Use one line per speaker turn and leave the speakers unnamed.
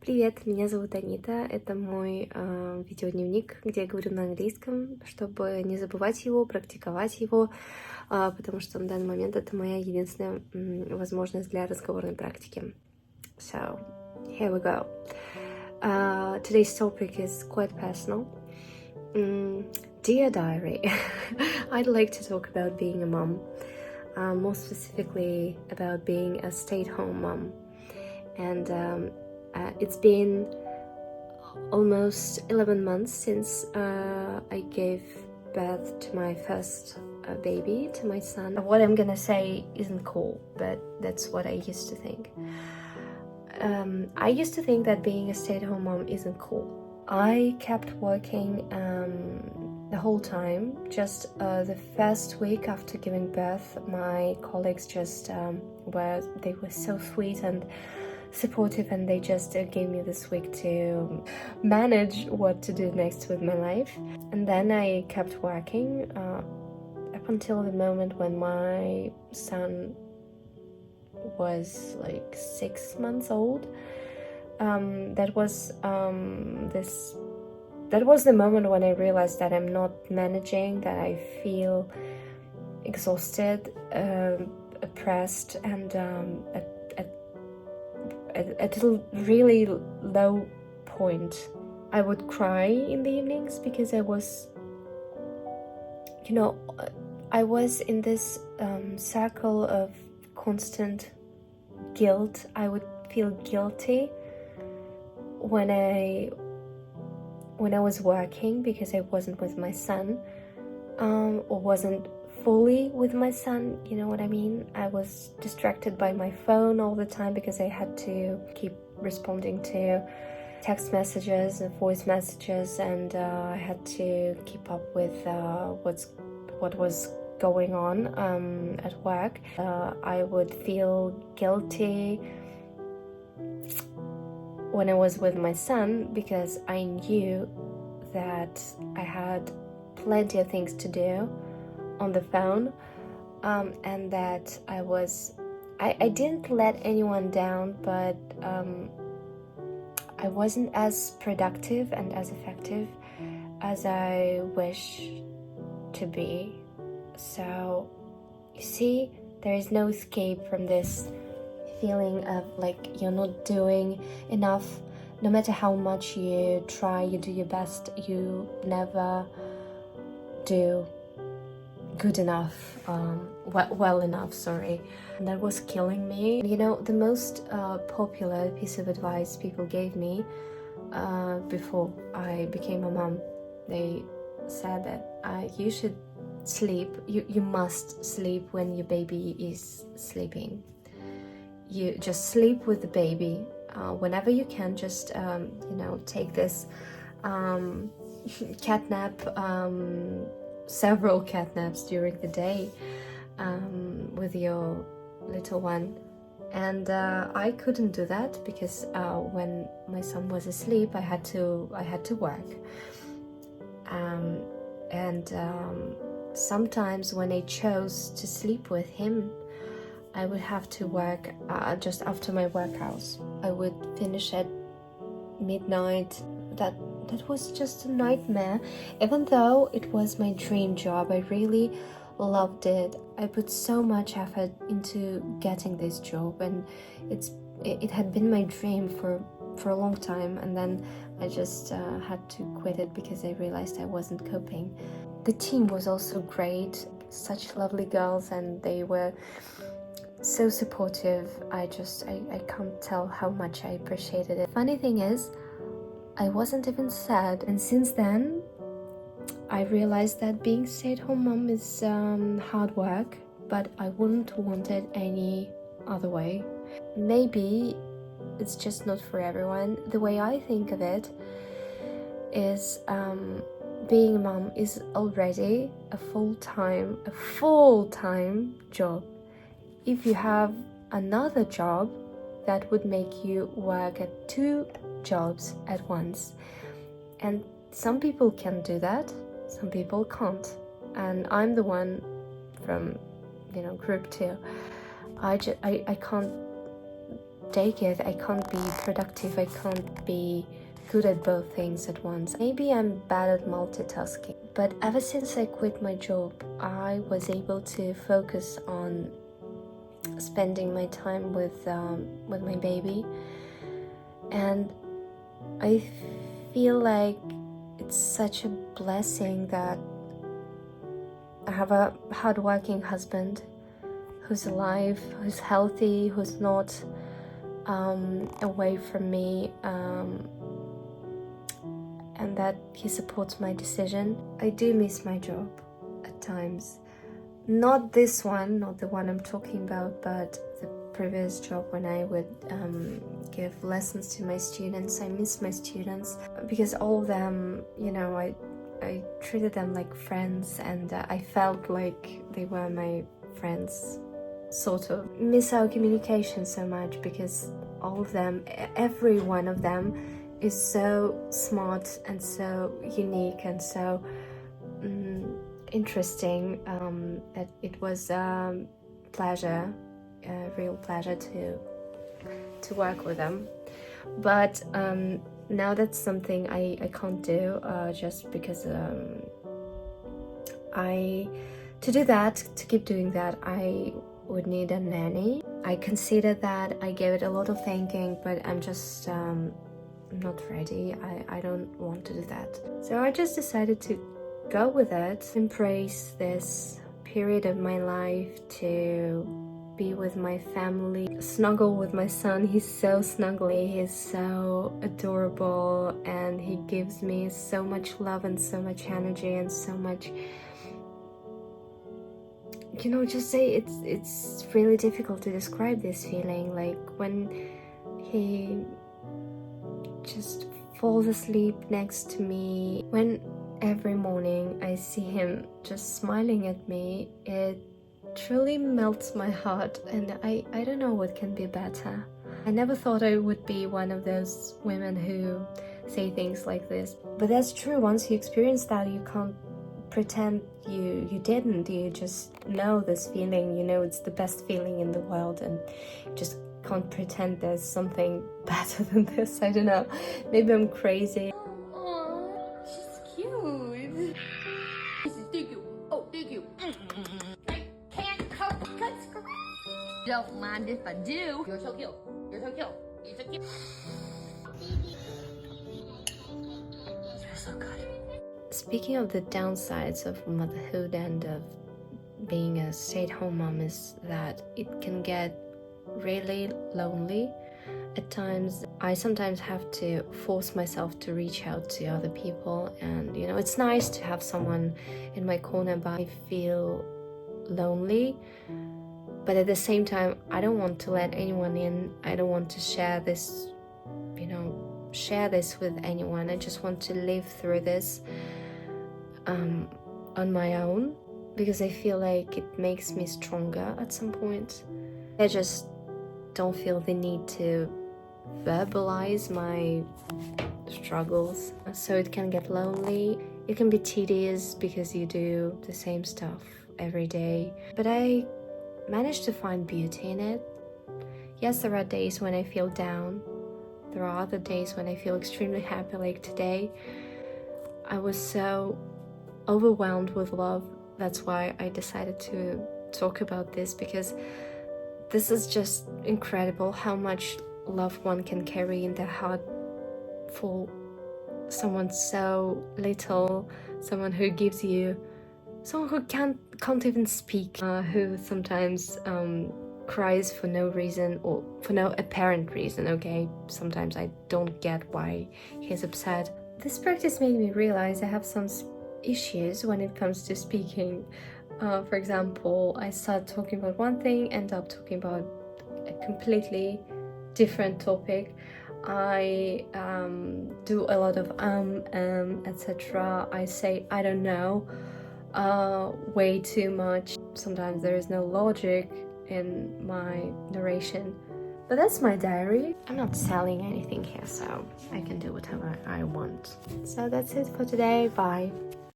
Привет, меня зовут Анита, это мой видео-дневник, где я говорю на английском, чтобы не забывать его, практиковать его, потому что на данный момент это моя единственная возможность для разговорной практики. So, here we go. Today's topic is quite personal. Dear Diary, I'd like to talk about being a mom, more specifically about being a stay-at-home mom. And it's been almost 11 months since I gave birth to my first baby, to my son. What I'm gonna say isn't cool, but that's what I used to think. I used to think that being a stay-at-home mom isn't cool. I kept working the whole time. Just the first week after giving birth, my colleagues just were so sweet and supportive, and they just gave me this week to manage what to do next with my life. And then I kept working up until the moment when my son was like 6 months old. That was the moment when I realized that I'm not managing, that I feel exhausted, oppressed, and at a really low point. I would cry in the evenings because I was in this circle of constant guilt. I would feel guilty when I was working because I wasn't with my son, or wasn't fully with my son, you know what I mean? I was distracted by my phone all the time because I had to keep responding to text messages and voice messages, and I had to keep up with what was going on at work. I would feel guilty when I was with my son because I knew that I had plenty of things to do on the phone, and that I didn't let anyone down, but I wasn't as productive and as effective as I wish to be. So you see, there is no escape from this feeling of like you're not doing enough. No matter how much you try, you do your best, you never do good enough, well enough, sorry. And that was killing me. You know, the most popular piece of advice people gave me before I became a mom, they said that you should sleep, you must sleep when your baby is sleeping. You just sleep with the baby whenever you can. Just take this cat nap, several cat naps during the day with your little one. And I couldn't do that because when my son was asleep, I had to work. And sometimes when I chose to sleep with him, I would have to work just after my work hours. I would finish at midnight. That was just a nightmare. Even though it was my dream job, I really loved it. I put so much effort into getting this job, and it had been my dream for a long time, and then I just had to quit it because I realized I wasn't coping. The team was also great, such lovely girls, and they were so supportive. I can't tell how much I appreciated it. Funny thing is, I wasn't even sad, and since then I realized that being stay-at-home mom is hard work, but I wouldn't want it any other way. Maybe it's just not for everyone. The way I think of it is being a mom is already a full-time job. If you have another job, that would make you work at 2 jobs at once. And some people can do that, some people can't. And I'm the one from group 2. I can't take it. I can't be productive. I can't be good at both things at once. Maybe I'm bad at multitasking. But ever since I quit my job, I was able to focus on spending my time with my baby, and I feel like it's such a blessing that I have a hardworking husband who's alive, who's healthy, who's not away from me, and that he supports my decision. I do miss my job at times. Not this one, not the one I'm talking about, but the previous job when I would give lessons to my students. I miss my students because all of them, you know, I treated them like friends, and I felt like they were my friends, sort of. Miss our communication so much because all of them, every one of them is so smart and so unique and so interesting that it was a pleasure, a real pleasure to work with them. But now that's something I can't do just because to keep doing that, I would need a nanny. I considered that, I gave it a lot of thinking, but I'm just not ready. I don't want to do that. So I just decided to go with it, embrace this period of my life to be with my family, snuggle with my son. He's so snuggly, he's so adorable, and he gives me so much love and so much energy and so much, you know, just say it's really difficult to describe this feeling, like when he just falls asleep next to me, when every morning I see him just smiling at me, it truly melts my heart, and I don't know what can be better. I never thought I would be one of those women who say things like this, but that's true. Once you experience that, you can't pretend you didn't. You just know this feeling, you know it's the best feeling in the world, and you just can't pretend there's something better than this. I don't know, maybe I'm crazy.
Don't mind if I do. You're so cute. You're so cute. You're so cute. You're so good.
Speaking of the downsides of motherhood and of being a stay-at-home mom, is that it can get really lonely at times. I sometimes have to force myself to reach out to other people, and you know, it's nice to have someone in my corner, but I feel lonely. But at the same time, I don't want to let anyone in. I don't want to share this, you know, with anyone. I just want to live through this on my own, because I feel like it makes me stronger at some point. I just don't feel the need to verbalize my struggles. So it can get lonely. It can be tedious because you do the same stuff every day. But I managed to find beauty in it. Yes, there are days when I feel down. There are other days when I feel extremely happy, like today. I was so overwhelmed with love. That's why I decided to talk about this, because this is just incredible how much love one can carry in their heart for someone so little, someone who gives you, someone who can't even speak, who sometimes cries for no reason or for no apparent reason, okay? Sometimes I don't get why he's upset. This practice made me realize I have some issues when it comes to speaking. For example, I start talking about one thing, end up talking about a completely different topic. I do a lot of etc. I say I don't know way too much. Sometimes there is no logic in my narration, but that's my diary. I'm not selling anything here, so I can do whatever I want. So that's it for today. Bye.